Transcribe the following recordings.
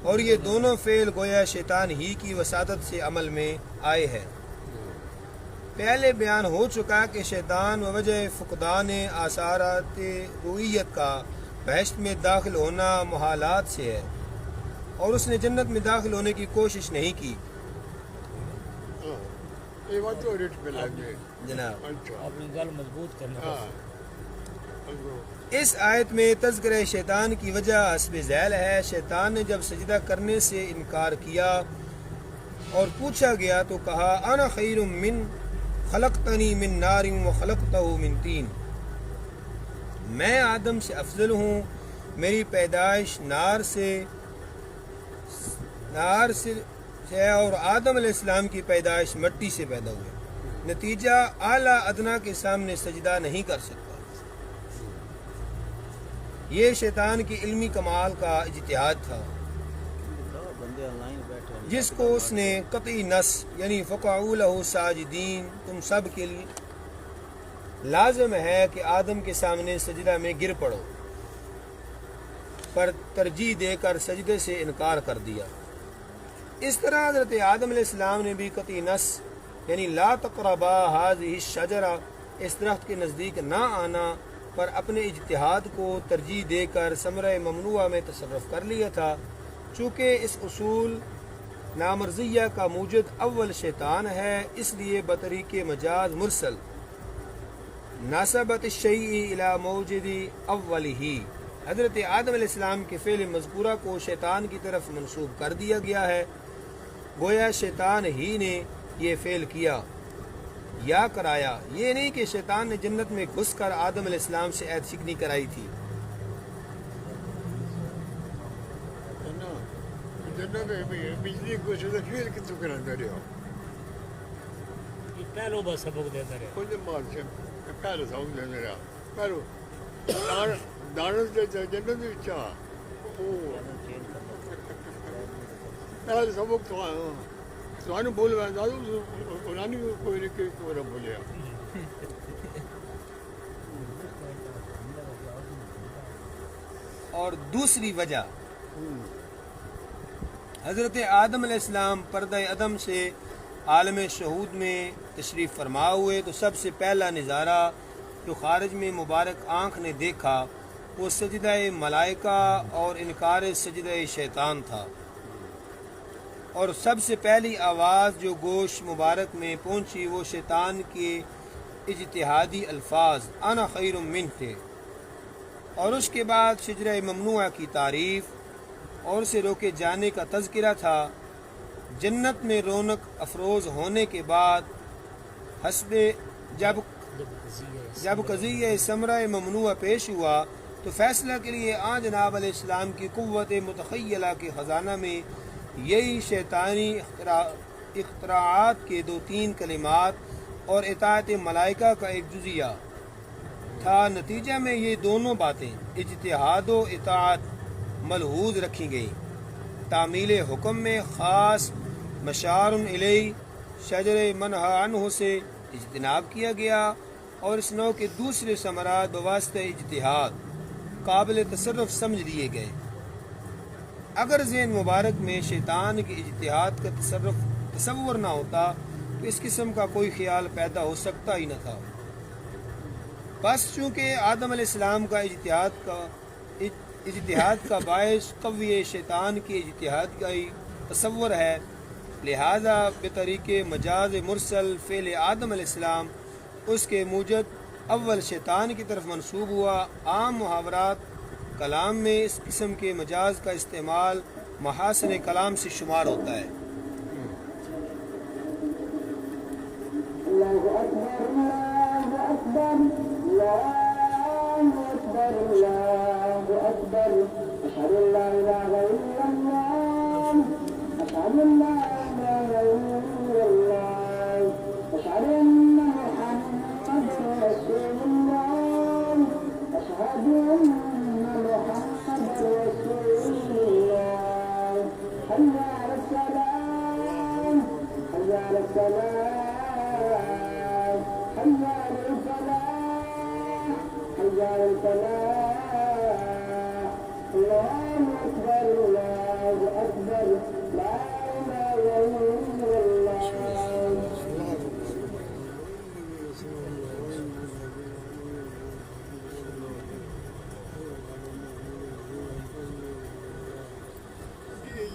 اور یہ دونوں فعل گویا شیطان ہی کی وساطت سے عمل میں آئے ہیں۔ پہلے بیان ہو چکا کہ شیطان وجہ فقدان آثارات رویت کا بہشت میں داخل ہونا محالات سے ہے، اور اس نے جنت میں داخل ہونے کی کوشش نہیں کی۔ جناب اپنی گل مضبوط کرنا۔ اس آیت میں تذکرہ شیطان کی وجہ حسب ذیل ہے۔ شیطان نے جب سجدہ کرنے سے انکار کیا اور پوچھا گیا تو کہا انا خیر من خلقتنی من نار وخلقتہ من طین، میں آدم سے افضل ہوں، میری پیدائش نار سے ہے اور آدم علیہ السلام کی پیدائش مٹی سے پیدا ہوئے۔ نتیجہ اعلیٰ ادنا کے سامنے سجدہ نہیں کر سکتا۔ یہ شیطان کی علمی کمال کا اجتہاد تھا جس کو اس نے قطعی نص یعنی فقعوا لہ ساجدین، تم سب کے لیے لازم ہے کہ آدم کے سامنے سجدہ میں گر پڑو، پر ترجیح دے کر سجدے سے انکار کر دیا۔ اس طرح حضرت آدم علیہ السلام نے بھی قطعی نص یعنی لا تقربا ہذہ الشجرہ، اس درخت کے نزدیک نہ آنا، پر اپنے اجتہاد کو ترجیح دے کر ثمرہ ممنوعہ میں تصرف کر لیا تھا۔ چونکہ اس اصول نامرضیہ کا موجد اول شیطان ہے، اس لیے بطریق مجاز مرسل ناسبت الشیء الی موجد اولہ، حضرت آدم علیہ السلام کے فعل مذکورہ کو شیطان کی طرف منسوب کر دیا گیا ہے، گویا شیطان ہی نے یہ فعل کیا یا کرایا۔ یہ نہیں کہ شیطان نے جنت میں گھس کر آدم علیہ السلام سے عہد شکنی کرائی تھی۔ پہلو بس سبق دیتا اور دوسری وجہ، حضرت آدم علیہ السلام پردہ عدم سے عالم شہود میں تشریف فرما ہوئے تو سب سے پہلا نظارہ جو خارج میں مبارک آنکھ نے دیکھا وہ سجدہ ملائکہ اور انکار سجدہ شیطان تھا، اور سب سے پہلی آواز جو گوش مبارک میں پہنچی وہ شیطان کے اجتہادی الفاظ انا خیر منہ تھے، اور اس کے بعد شجرہ ممنوعہ کی تعریف اور اسے روکے جانے کا تذکرہ تھا۔ جنت میں رونق افروز ہونے کے بعد حسب جب قضیہ ثمرہ ممنوعہ پیش ہوا تو فیصلہ کے لیے جناب علیہ السلام کی قوت متخیلہ کے خزانہ میں یہی شیطانی اختراعات کے 2-3 کلمات اور اطاعت ملائکہ کا ایک جزیہ تھا۔ نتیجہ میں یہ دونوں باتیں اجتہاد و اطاعت ملحوظ رکھی گئیں۔ تعمیل حکم میں خاص مشار الیہ شجر منہی عنہ سے اجتناب کیا گیا، اور اس نوع کے دوسرے ثمرات بواسطہ اجتہاد قابل تصرف سمجھ لیے گئے۔ اگر ذہن مبارک میں شیطان کے اجتہاد کا تصور نہ ہوتا تو اس قسم کا کوئی خیال پیدا ہو سکتا ہی نہ تھا۔ بس چونکہ آدم علیہ السلام کا اجتہاد کا باعث قوی شیطان کے اجتہاد کا ہی تصور ہے، لہذا بطریق مجاز مرسل فعل آدم علیہ السلام اس کے موجد اول شیطان کی طرف منسوب ہوا۔ عام محاورات کلام میں اس قسم کے مجاز کا استعمال محاسن کلام سے شمار ہوتا ہے۔ اللہ اکبر اللہ اکبر اللہ اکبر، اشہد ان لا الہ الا اللہ، اشہد ان لا الہ الا اللہ، اشہد ان محمد رسول اللہ، اشہد ان محمد رسول اللہ، حی علی الصلاۃ حی علی الصلاۃ حی علی الفلاح حی علی الفلاح، اللہ اکبر اللہ اکبر۔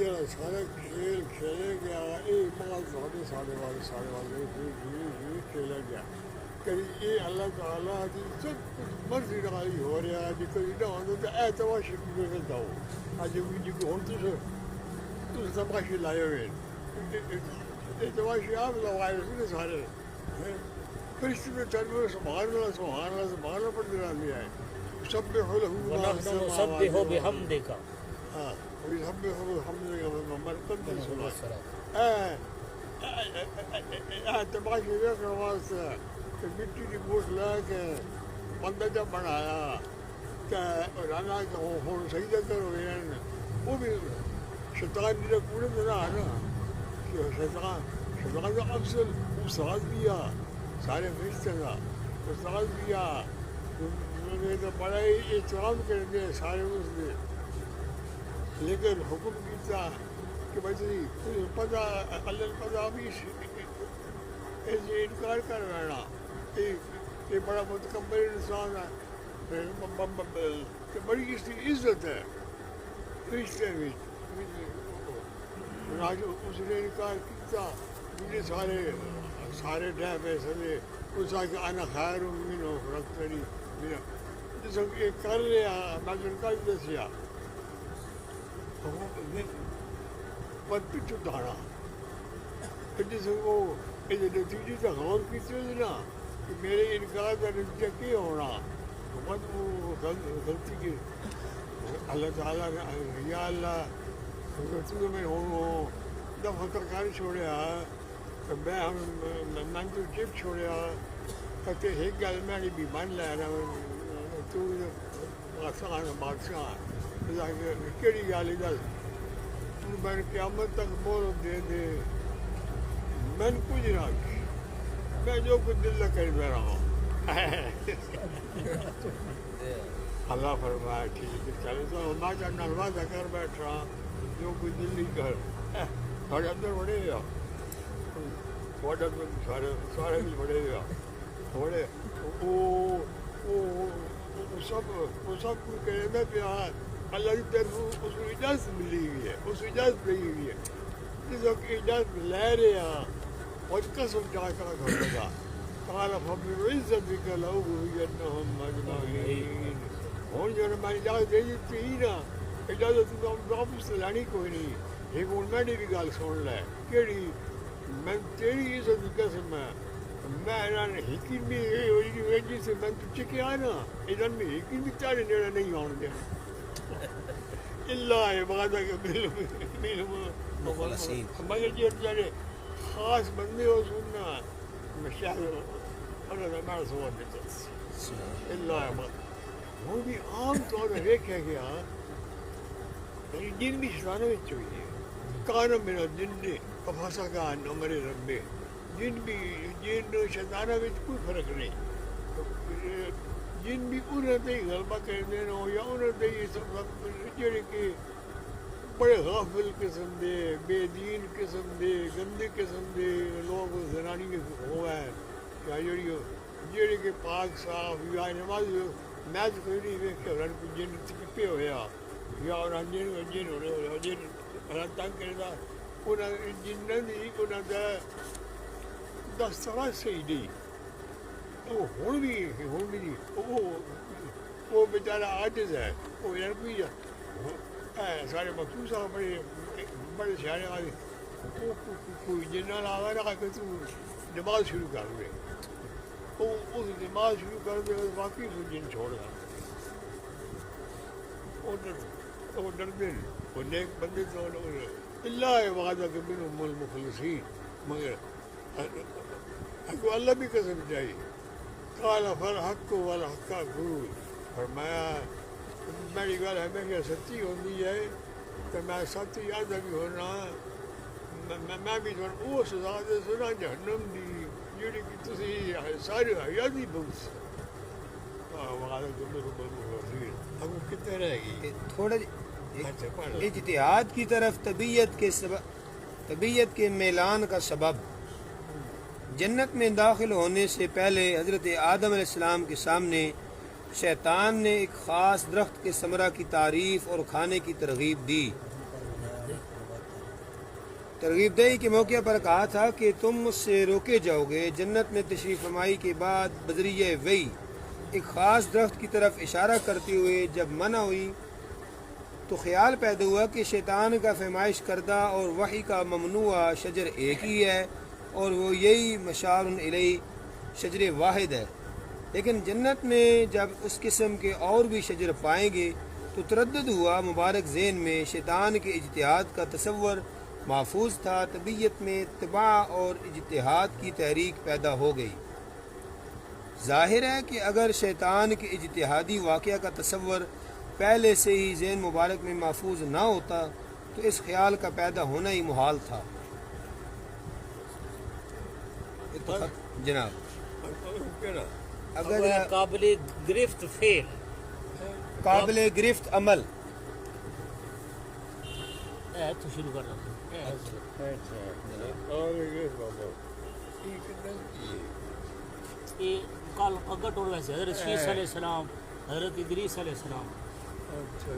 یہ سارے کھیل کھیلے گیا ایک بات ساڑھے والے کھیلا گیا کبھی یہ اللہ تعالیٰ کی سب کچھ مرضی رائی ہو رہا ہے کبھی نہ ہوتا تو اعتبار شکل میں جاؤ آج جی کو ہوں تو تماشے لائے ہوئے اعتبار سے آپ لوائے ہوئے سارے فرشتے میں چل سنبھالنا پڑ رہا ہے سب میں ونحن نسبح بحمدک ہاں سب میں مرتب میں سنا تماشے دیکھ آواز کہ مٹی کی بوٹ لا کے بندہ جب بنایا کہ رانا ہوں سجدہ کرو وہ بھی شیطان نے پورے دن آنا کہ شیطان کا افضل استاد دیا سارے فرشتے کا استاد دیا انہوں نے تو بڑا ہی احترام کر دیا سارے اس نے لیکن حکم کیا کہ بھائی پتا اللہ پتا بھی ایسے انکار کر رہنا یہ بڑا متکبر انسان ہے کہ بڑی اس کی عزت ہے فرشتے میں اس نے انکار کیا مجھے سارے ڈھے سارے اس کہ انا خیر منہ رکھتنی جس کو یہ کر لیا میں کر دسیا پر پچھو دھاڑا جس کو یہ نتیجے سے غور کیتے نا کہ میرے انکار کا نتیجہ کیا ہونا مت وہ غلطی کی اللہ تعالیٰ نے یا اللہ غلطی میں ہوں دفعہ کار چھوڑیا میں تو جب چھوڑیا کہ ایک گل میں بھی مان لینا تو بادشاہ کہڑی گل گل میں قیامت تک مہلت دے دے میں کچھ نہ میں جو کچھ دل نہ کر میں رہا اللہ فرمایا ٹھیک ہے چلو تو میں چاہنا وعدہ کر بیٹھا جو کچھ دل نہیں کر سارے اندر بڑے گا سارے بھی بڑے گا بڑے وہ سب کچھ کہنا پیا اللہ کی طرف اس کو اجازت ملی ہوئی ہے اس کو اجازت دی ہوئی ہے جس وقت اجازت لے رہے ہیں اور قسم چاہ کر گھر لگا قال فبعزتك لأغوينهم أجمعين ہوں جو میں اجازت دے دیتی ہی نا اجازت تو واپس لانی کوئی نہیں ایک ہوں میں نے بھی گل سن لے کہڑی میں تیری عزت کی قسم ہے میں یقین بھی وجہ سے میں تو چکیا نا ادھر میں یقین بھی تیرے نیڑے نہیں آن دیا اللہ عبادہ کے مگر جی تیرے خاص بندے ہو سننا میں شاید ہمارا سوال دیتا اللہ عبادہ ہوں بھی عام طور پر دیکھا گیا جن بھی شیطانوں میں چاہیے کانوں میرا جن نے کفاسا کا نمبر ربے جن بھی جن شیطانوں میں کوئی فرق نہیں جن بھی انہوں نے غلبہ کر دینا ہو یا انہوں نے یہ سب جڑے کہ بڑے غافل قسم دے بے دین قسم دے گندے قسم دے لوگ زنانی کے ہوا ہے یا جڑے کہ پاک صاف یا نماز میچ کوئی نہیں ویکھے رن کو جن پہ ہویا یا انہوں جن ہونے جن تنگ کرتا انہیں جنہیں نہیں انہوں نے دسترا صحیح نہیں وہ ہوں بھی نہیں وہ بیچارہ عاجز ہے وہ یار کوئی سارے مخصوص بڑے سیانے والے کوئی جنہ لاگا رہا کہ تو نماز شروع کر دے اس نماز شروع کر دے باقی وہ جن چھوڑ گا وہ ڈرتے وہ نیک بندے تو اللہ وعدہ کہ منہم المخلصین مگر اللہ بھی قسم چاہیے قال فالحق والحق اقول فرمایا میری گل ہمیشہ سچی ہوتی ہے کہ میں سچ یاد بھی ہونا میں بھی وہ سزا دے سنا جہنم دی جیڑی کہ تسی سارے حیاتی بغض وعدہ کہ منہم المخلصین اب کتنے رہے گی تھوڑا اجتہاد کی طرف طبیعت کے میلان کا سبب جنت میں داخل ہونے سے پہلے حضرت آدم علیہ السلام کے سامنے شیطان نے ایک خاص درخت کے ثمرہ کی تعریف اور کھانے کی ترغیب دی ترغیب دہی کے موقع پر کہا تھا کہ تم مجھ سے روکے جاؤ گے۔ جنت میں تشریف فرمائی کے بعد بذریعہ وحی ایک خاص درخت کی طرف اشارہ کرتے ہوئے جب منع ہوئی تو خیال پیدا ہوا کہ شیطان کا فرمائش کردہ اور وحی کا ممنوع شجر ایک ہی ہے اور وہ یہی مشار الیہ شجر واحد ہے، لیکن جنت میں جب اس قسم کے اور بھی شجر پائیں گے تو تردد ہوا۔ مبارک ذہن میں شیطان کے اجتہاد کا تصور محفوظ تھا، طبیعت میں اتباع اور اجتہاد کی تحریک پیدا ہو گئی۔ ظاہر ہے کہ اگر شیطان کے اجتہادی واقعہ کا تصور پہلے سے ہی ذہن مبارک میں محفوظ نہ ہوتا تو اس خیال کا پیدا ہونا ہی محال تھا۔ جناب اگر قابل گرفت فعل، قابل گرفت عمل تو شروع کر رہا اور یہ بابا یہ کتنا یہ کل اگٹ اور ویسے حضرت شیس علیہ السلام، حضرت ادریس علیہ السلام، اچھا